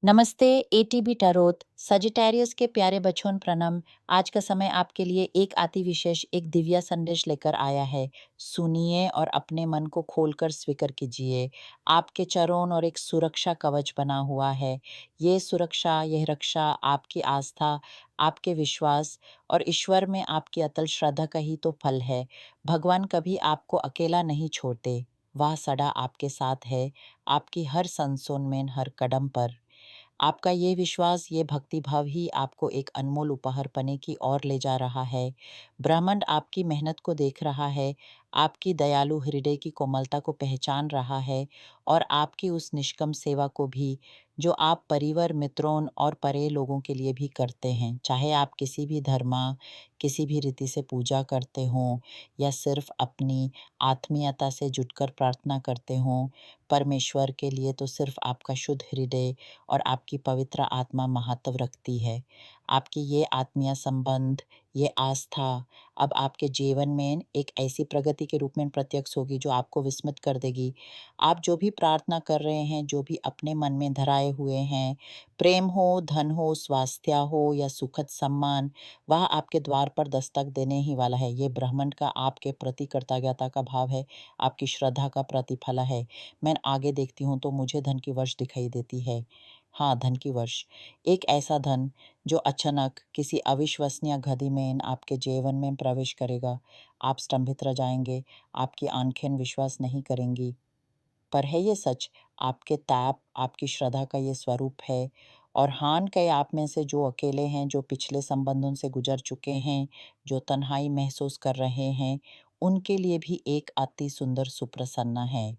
नमस्ते ATB टरोत Sagittarius के प्यारे बच्चों प्रणाम। आज का समय आपके लिए एक अति विशेष एक दिव्य संदेश लेकर आया है। सुनिए और अपने मन को खोलकर स्वीकार कीजिए। आपके चरों और एक सुरक्षा कवच बना हुआ है। ये सुरक्षा, यह रक्षा आपकी आस्था, आपके विश्वास और ईश्वर में आपकी अतल श्रद्धा का ही तो फल है। भगवान कभी आपको अकेला नहीं छोड़ते। वह सदा आपके साथ है, आपकी हर संसोन में, हर कदम पर। आपका ये विश्वास, ये भक्ति भाव ही आपको एक अनमोल उपहार पाने की ओर ले जा रहा है। ब्रह्मांड आपकी मेहनत को देख रहा है, आपकी दयालु हृदय की कोमलता को पहचान रहा है और आपकी उस निष्कम सेवा को भी, जो आप परिवार, मित्रों और परे लोगों के लिए भी करते हैं। चाहे आप किसी भी धर्म, किसी भी रीति से पूजा करते हों या सिर्फ अपनी आत्मीयता से जुटकर प्रार्थना करते हों, परमेश्वर के लिए तो सिर्फ आपका शुद्ध हृदय और आपकी पवित्र आत्मा महत्व रखती है। आपकी ये आत्मीय संबंध, ये आस्था अब आपके जीवन में एक ऐसी प्रगति के रूप में प्रत्यक्ष होगी जो आपको विस्मित कर देगी। आप जो भी प्रार्थना कर रहे हैं, जो भी अपने मन में धराए हुए हैं, प्रेम हो, धन हो, स्वास्थ्य हो या सुखद सम्मान, वह आपके द्वार पर दस्तक देने ही वाला है। ये ब्रह्मांड का आपके प्रति कृतज्ञता का भाव है, आपकी श्रद्धा का प्रतिफल है। मैं आगे देखती हूँ तो मुझे धन की वर्ष दिखाई देती है। हाँ, धन की वर्ष। एक ऐसा धन जो अचानक किसी अविश्वसनीय गति में आपके जीवन में प्रवेश करेगा। आप स्तंभित रह जाएंगे, आपकी आंखें विश्वास नहीं करेंगी। पर है ये सच, आपके ताप, आपकी श्रद्धा का ये स्वरूप है। और हान कई आप में से जो अकेले हैं, जो पिछले संबंधों से गुजर चुके हैं, जो तन्हाई महसूस कर रहे हैं, उनके लिए भी एक अति सुंदर सुप्रसन्ना है।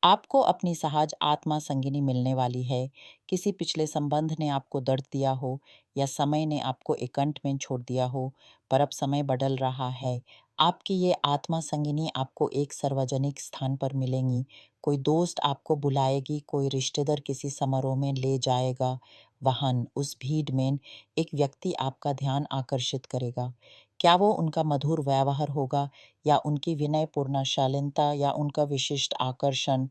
आपको अपनी सहज आत्मा संगिनी मिलने वाली है। किसी पिछले संबंध ने आपको दर्द दिया हो या समय ने आपको एकांत में छोड़ दिया हो, पर अब समय बदल रहा है। आपकी ये आत्मा संगिनी आपको एक सार्वजनिक स्थान पर मिलेंगी। कोई दोस्त आपको बुलाएगी, कोई रिश्तेदार किसी समारोह में ले जाएगा। वहन उस भीड़ में एक व्यक्ति आपका ध्यान आकर्षित करेगा। क्या वो उनका मधुर व्यवहार होगा या उनकी विनयपूर्ण शालीनता या उनका विशिष्ट आकर्षण,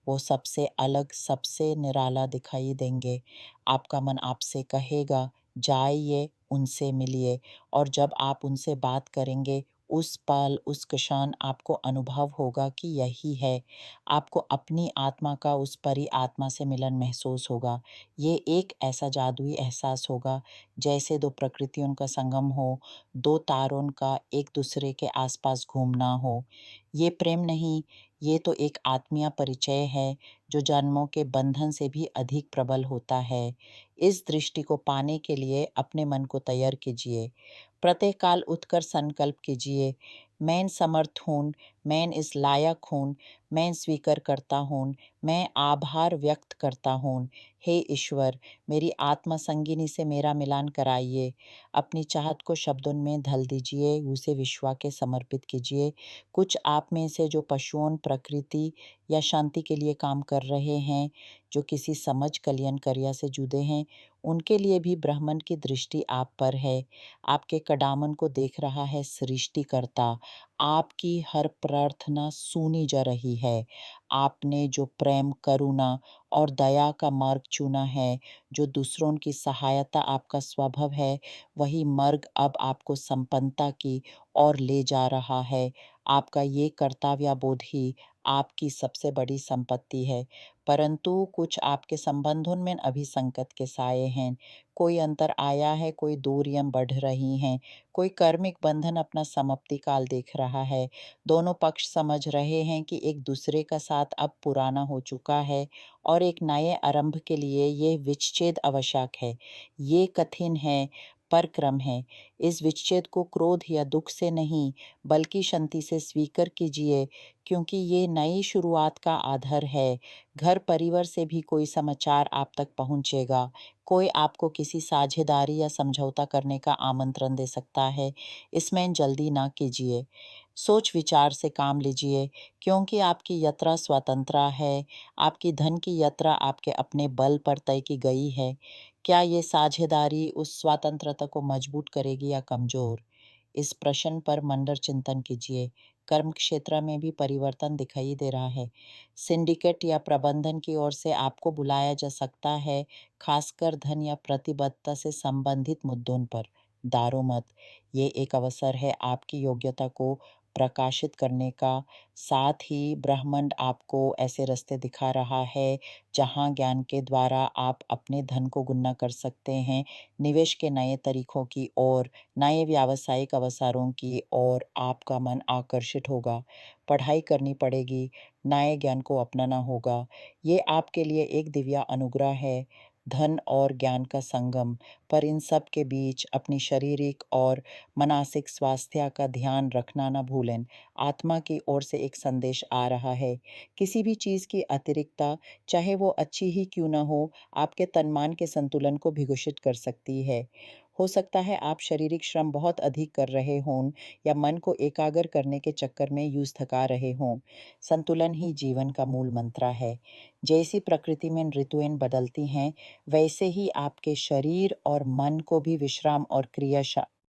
वो सबसे अलग, सबसे निराला दिखाई देंगे। आपका मन आपसे कहेगा, जाइए, उनसे मिलिए। और जब आप उनसे बात करेंगे, उस पल, उस क्षण आपको अनुभव होगा कि यही है। आपको अपनी आत्मा का उस परी आत्मा से मिलन महसूस होगा। ये एक ऐसा जादुई एहसास होगा, जैसे दो प्रकृतियों का संगम हो, दो तारों का एक दूसरे के आसपास घूमना हो। ये प्रेम नहीं, ये तो एक आत्मीय परिचय है, जो जन्मों के बंधन से भी अधिक प्रबल होता है। इस दृष्टि को पाने के लिए अपने मन को तैयार कीजिए। प्रत्येक काल उठकर संकल्प कीजिए, मैं समर्थ हूँ, मैं इस लायक हूँ, मैं स्वीकार करता हूँ, मैं आभार व्यक्त करता हूँ। हे ईश्वर, मेरी आत्मा संगिनी से मेरा मिलान कराइए। अपनी चाहत को शब्दों में ढल दीजिए, उसे विश्वा के समर्पित कीजिए। कुछ आप में से जो पशुओं, प्रकृति या शांति के लिए काम कर रहे हैं, जो किसी समझ कल्याण क्रिया से जुड़े हैं, उनके लिए भी ब्रह्मांड की दृष्टि आप पर है। आपके कदामन को देख रहा है सृष्टिकर्ता। आपकी हर प्रार्थना सुनी जा रही है। आपने जो प्रेम, करुणा और दया का मार्ग चुना है, जो दूसरों की सहायता आपका स्वभाव है, वही मार्ग अब आपको संपन्नता की ओर ले जा रहा है। आपका ये कर्तव्य बोध ही आपकी सबसे बड़ी संपत्ति है। परंतु कुछ आपके संबंधों में अभी संकट के साए हैं। कोई अंतर आया है, कोई दूरियां बढ़ रही हैं, कोई कर्मिक बंधन अपना समाप्ति काल देख रहा है। दोनों पक्ष समझ रहे हैं कि एक दूसरे का साथ अब पुराना हो चुका है और एक नए आरंभ के लिए ये विच्छेद आवश्यक है। ये कठिन है, पर क्रम है। इस विच्छेद को क्रोध या दुख से नहीं, बल्कि शांति से स्वीकार कीजिए, क्योंकि ये नई शुरुआत का आधार है। घर परिवार से भी कोई समाचार आप तक पहुंचेगा। कोई आपको किसी साझेदारी या समझौता करने का आमंत्रण दे सकता है। इसमें जल्दी ना कीजिए। सोच विचार से काम लीजिए, क्योंकि आपकी यात्रा स्वतंत्र है। आपकी धन की यात्रा आपके अपने बल पर तय की गई है। क्या ये साझेदारी उस स्वतंत्रता को मजबूत करेगी या कमजोर? इस प्रश्न पर मंडर चिंतन कीजिए। कर्म क्षेत्र में भी परिवर्तन दिखाई दे रहा है। सिंडिकेट या प्रबंधन की ओर से आपको बुलाया जा सकता है, खासकर धन या प्रतिबद्धता से संबंधित मुद्दों पर। दारो मत, ये एक अवसर है आपकी योग्यता को प्रकाशित करने का। साथ ही ब्रह्मांड आपको ऐसे रास्ते दिखा रहा है जहां ज्ञान के द्वारा आप अपने धन को गुना कर सकते हैं, निवेश के नए तरीकों की ओर, नए व्यावसायिक अवसरों की ओर आपका मन आकर्षित होगा। पढ़ाई करनी पड़ेगी, नए ज्ञान को अपनाना होगा। ये आपके लिए एक दिव्य अनुग्रह है, धन और ज्ञान का संगम। पर इन सब के बीच अपनी शारीरिक और मानसिक स्वास्थ्य का ध्यान रखना ना भूलें। आत्मा की ओर से एक संदेश आ रहा है। किसी भी चीज़ की अतिरिक्तता, चाहे वो अच्छी ही क्यों ना हो, आपके तन-मन के संतुलन को विघटित कर सकती है। हो सकता है आप शारीरिक श्रम बहुत अधिक कर रहे हों या मन को एकाग्र करने के चक्कर में यूँ थका रहे हों। संतुलन ही जीवन का मूल मंत्र है। जैसी प्रकृति में ऋतुएं बदलती हैं, वैसे ही आपके शरीर और मन को भी विश्राम और क्रिया